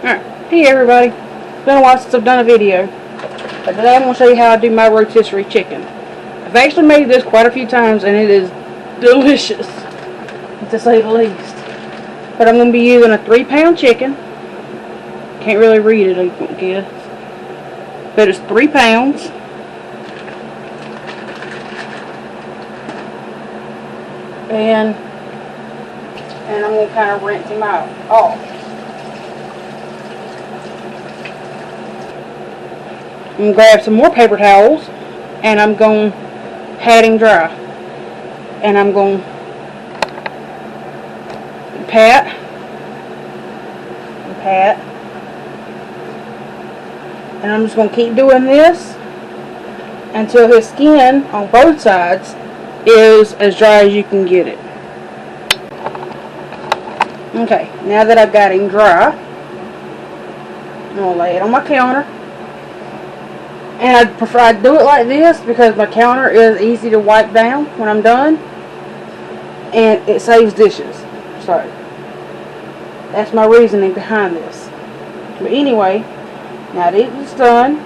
Alright, hey everybody. It's been a while since I've done a video. But today I'm going to show you how I do my rotisserie chicken. I've actually made this quite a few times and it is delicious, to say the least. But I'm going to be using a 3-pound chicken. Can't really read it, I guess. But it's 3 pounds. And I'm going to kind of rinse him out. I'm going to grab some more paper towels and I'm going to pat him dry. And I'm going to pat and pat. And I'm just going to keep doing this until his skin on both sides is as dry as you can get it. Okay, now that I've got him dry, I'm going to lay it on my counter. And I prefer I do it like this because my counter is easy to wipe down when I'm done. And it saves dishes. So, that's my reasoning behind this. But anyway, now that it's done,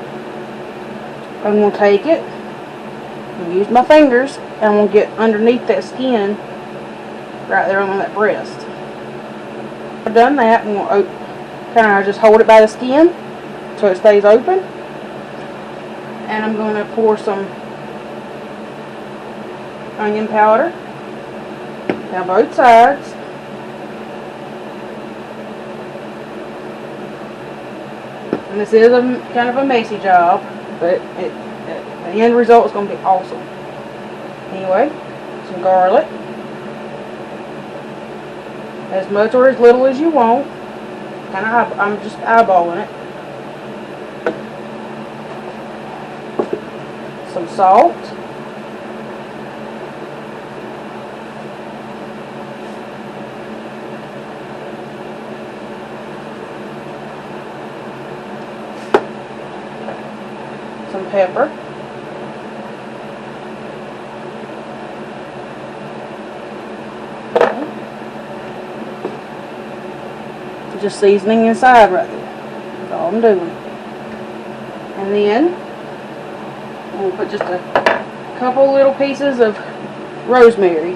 I'm going to take it and use my fingers and I'm going to get underneath that skin right there on that breast. I've done that, I'm going to kind of just hold it by the skin so it stays open. And I'm going to pour some onion powder down both sides. And this is kind of a messy job, but the end result is going to be awesome. Anyway, some garlic. As much or as little as you want. I'm just eyeballing it. Some salt. Some pepper. Just seasoning inside right there. That's all I'm doing. And then we'll put just a couple little pieces of rosemary.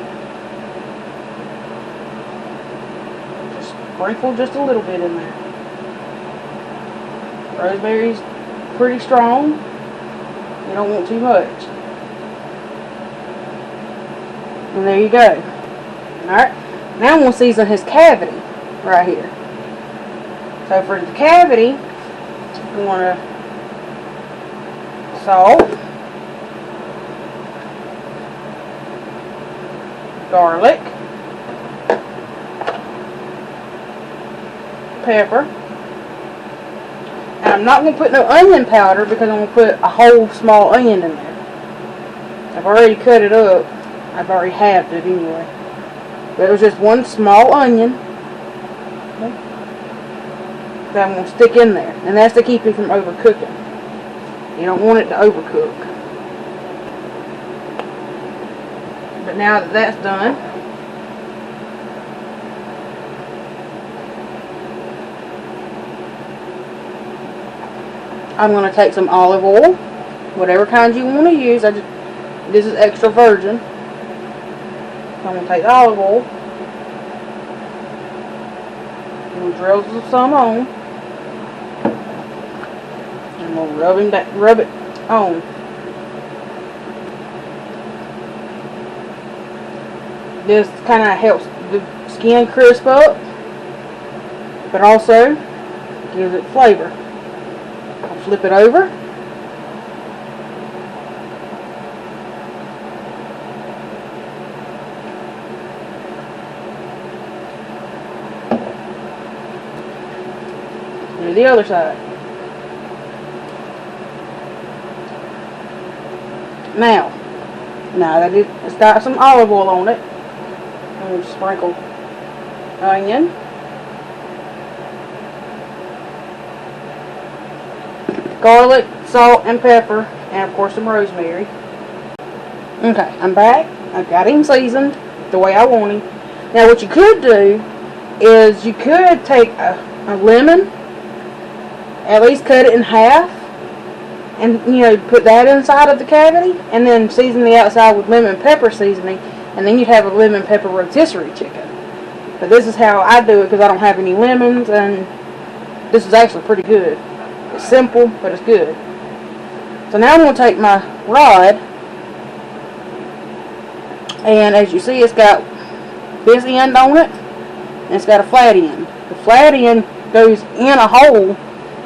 Just sprinkle just a little bit in there. Rosemary's pretty strong. You don't want too much. And there you go. Alright. Now I'm going to season his cavity right here. So for the cavity, we want to salt, garlic, pepper, and I'm not going to put no onion powder because I'm going to put a whole small onion in there. I've already cut it up. I've already halved it anyway. But it was just one small onion that I'm going to stick in there. And that's to keep it from overcooking. You don't want it to overcook. But now that that's done, I'm going to take some olive oil, whatever kind you want to use. This is extra virgin. I'm going to take the olive oil and drizzle some on. I'm going to rub it on. This kind of helps the skin crisp up, but also gives it flavor. I'll flip it over. Do the other side. Now that it's got some olive oil on it, I'm going to sprinkle onion, garlic, salt, and pepper, and of course some rosemary. Okay, I'm back. I've got him seasoned the way I want him. Now what you could do is you could take a lemon at least cut it in half, and put that inside of the cavity, and then season the outside with lemon pepper seasoning, and then you'd have a lemon pepper rotisserie chicken. But this is how I do it because I don't have any lemons, and this is actually pretty good. It's simple, but it's good. So now I'm going to take my rod, and as you see, it's got this end on it, and it's got a flat end. The flat end goes in a hole,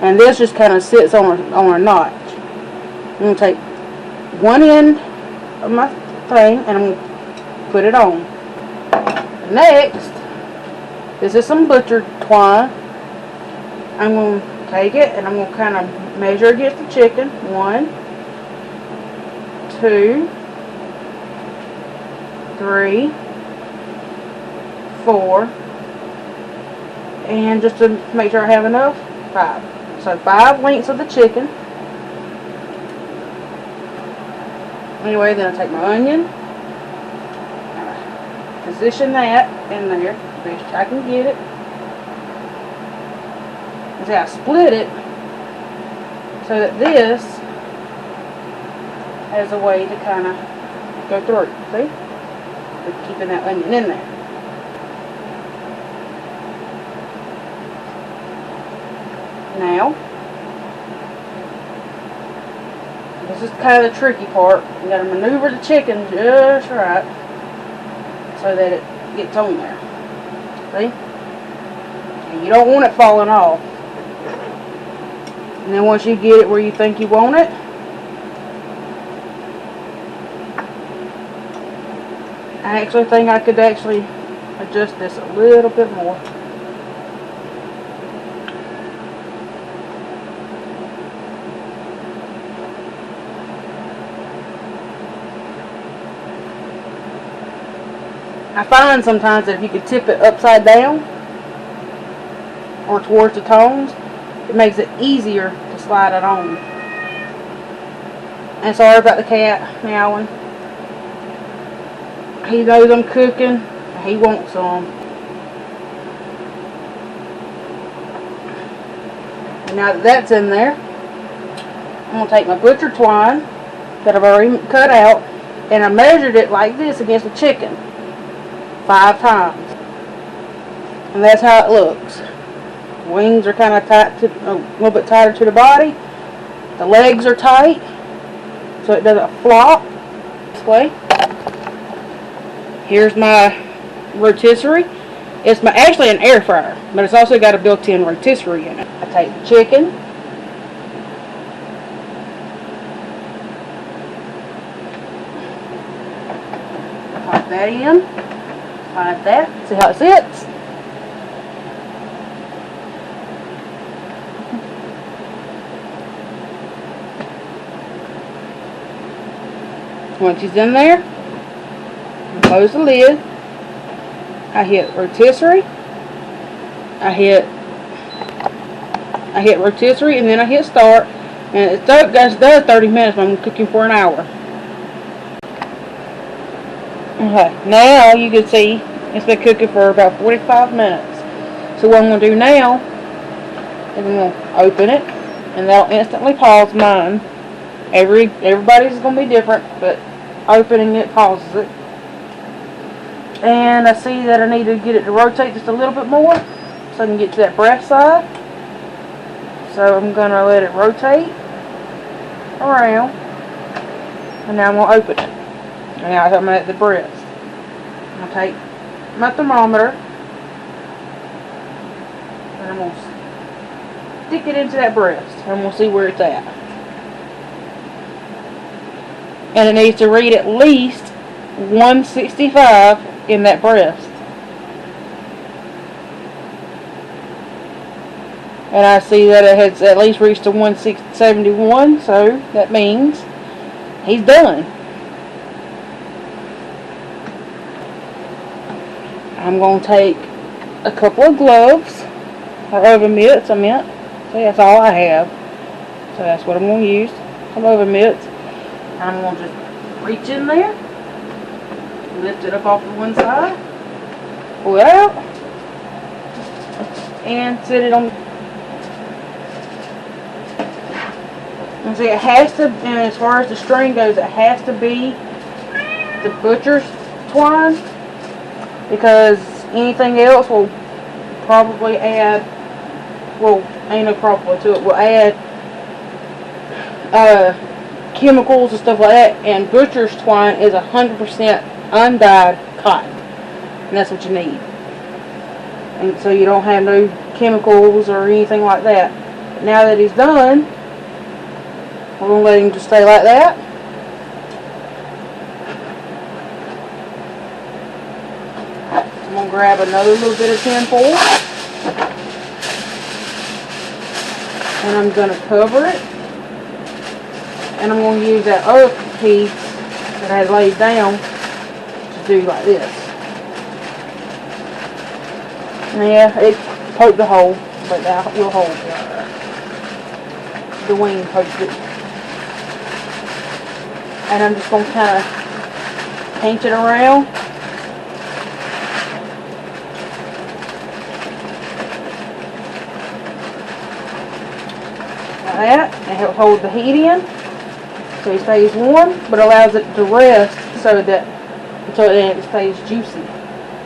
and this just kind of sits on a notch. I'm going to take one end of my thing, and I'm going to put it on. Next, this is some butcher twine. I'm going to take it, and I'm going to kind of measure against the chicken. 1, 2, 3, 4, and just to make sure I have enough, 5. So 5 lengths of the chicken. Anyway, then I take my onion, position that in there, best I can get it. And see, I split it so that this has a way to kind of go through. See? We're keeping that onion in there. Now, this is kind of the tricky part. You got to maneuver the chicken just right so that it gets on there. See? And you don't want it falling off. And then once you get it where you think you want it, I actually think I could actually adjust this a little bit more. I find sometimes that if you could tip it upside down or towards the tongs, it makes it easier to slide it on. And sorry about the cat meowing. He knows I'm cooking. He wants some. And now that that's in there, I'm going to take my butcher twine that I've already cut out, and I measured it like this against the chicken 5 times. And that's how it looks. Wings are kind of tight, a little bit tighter to the body. The legs are tight, so it doesn't flop this way. Here's my rotisserie. It's actually an air fryer, but it's also got a built-in rotisserie in it. I take the chicken, pop that in, like that. See how it sits? Once it's in there, close the lid. I hit rotisserie. I hit rotisserie, and then I hit start. And it does 30 minutes, but I'm cooking for an hour. Okay, now you can see it's been cooking for about 45 minutes. So what I'm going to do now is I'm going to open it, and that'll instantly pause mine. Everybody's going to be different, but opening it pauses it. And I see that I need to get it to rotate just a little bit more so I can get to that breast side. So I'm going to let it rotate around. And now I'm going to open it. And now I'm at the breast. I'm going to take my thermometer and I'm going to stick it into that breast. And I'm going to see where it's at. And it needs to read at least 165 in that breast. And I see that it has at least reached to 171, so that means he's done. I'm going to take a couple of gloves, or oven mitts, I meant. So that's all I have. So that's what I'm going to use, some oven mitts. I'm going to just reach in there, lift it up off to one side, pull it out, and set it on. And see, it has to, and as far as the string goes, it has to be the butcher's twine, because anything else will probably add, well, ain't no probably to it, will add chemicals and stuff like that, and butcher's twine is 100% undyed cotton, and that's what you need. And so you don't have no chemicals or anything like that. But now that he's done, we're going to let him just stay like that. I'm going to grab another little bit of tin foil, and I'm going to cover it, and I'm going to use that other piece that I had laid down to do like this. Yeah, it poked the hole, but that will hold it. The wing poked it. And I'm just going to kind of paint it around. Like that. And help hold the heat in, so it stays warm, but allows it to rest so that until it stays juicy.